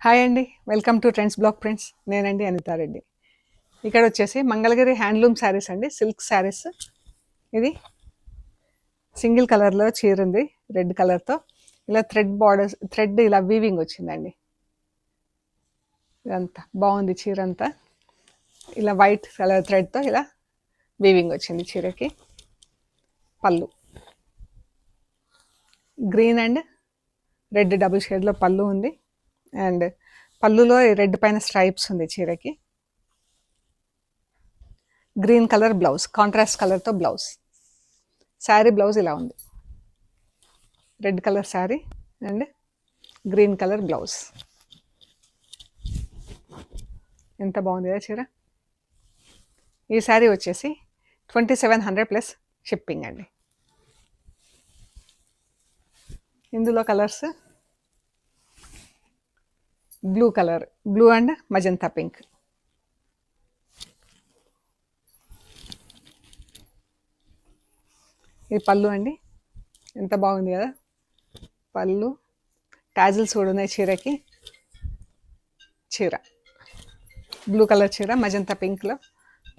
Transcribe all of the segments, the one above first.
Hi అండి. Welcome to trends block prints. నేనండి అనితారెడ్డి. ఇక్కడ వచ్చేసి మంగళగిరి హ్యాండ్లూమ్ శారీస్ అండి, సిల్క్ శారీస్. ఇది సింగిల్ కలర్లో చీర ఉంది, రెడ్ కలర్తో. ఇలా థ్రెడ్ బార్డర్స్, థ్రెడ్ ఇలా వీవింగ్ వచ్చిందండి. ఇదంతా బాగుంది చీర అంతా. ఇలా వైట్ కలర్ థ్రెడ్తో ఇలా వీవింగ్ వచ్చింది చీరకి. పళ్ళు గ్రీన్ అండ్ రెడ్ డబుల్ షేడ్లో పళ్ళు ఉంది. అండ్ పళ్ళులో రెడ్ పైన స్ట్రైప్స్ ఉంది చీరకి. గ్రీన్ కలర్ బ్లౌజ్, కాంట్రాస్ట్ కలర్తో బ్లౌజ్. శారీ బ్లౌజ్ ఇలా ఉంది, red colour sari and green colour blouse. ఎంత బాగుంది కదా చీర. ఈ శారీ వచ్చేసి 2700 ప్లస్ షిప్పింగ్ అండి. ఇందులో colours blue colour, blue and magenta pink. ఇది పళ్ళు అండి, ఎంత బాగుంది కదా పళ్ళు. టాజిల్స్ కూడా ఉన్నాయి చీరకి. చీర బ్లూ కలర్ చీర, మజంతా పింక్లో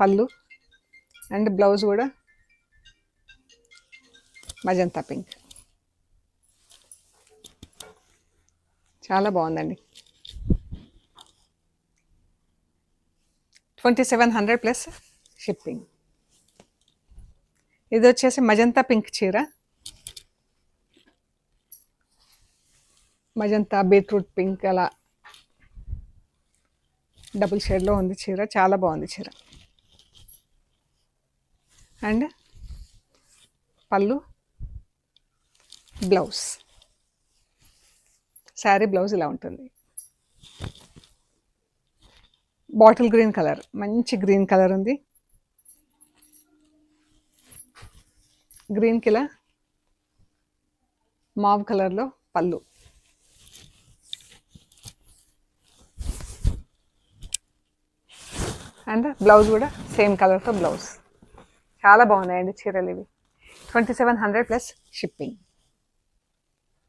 పళ్ళు అండ్ బ్లౌజ్ కూడా మజంతా పింక్. చాలా బాగుందండి. 2700 ప్లస్ షిప్పింగ్. ఇది వచ్చేసి మజంతా పింక్ చీర, మజంతా బీట్రూట్ పింక్ అలా డబుల్ షేడ్లో ఉంది చీర. చాలా బాగుంది చీర. అండ్ పళ్ళు, బ్లౌజ్, శారీ బ్లౌజ్ ఇలా ఉంటుంది. బాటిల్ గ్రీన్ కలర్, మంచి గ్రీన్ కలర్ ఉంది. గ్రీన్కి ఇలా మావ్ కలర్లో పళ్ళు. అండ్ బ్లౌజ్ కూడా సేమ్ కలర్తో బ్లౌజ్. చాలా బాగున్నాయండి చీరలు ఇవి. 2700 ప్లస్ షిప్పింగ్.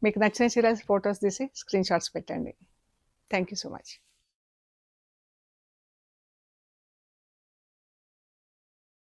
మీకు నచ్చిన చీరలు ఫొటోస్ తీసి స్క్రీన్ షాట్స్ పెట్టండి. Thank you so much.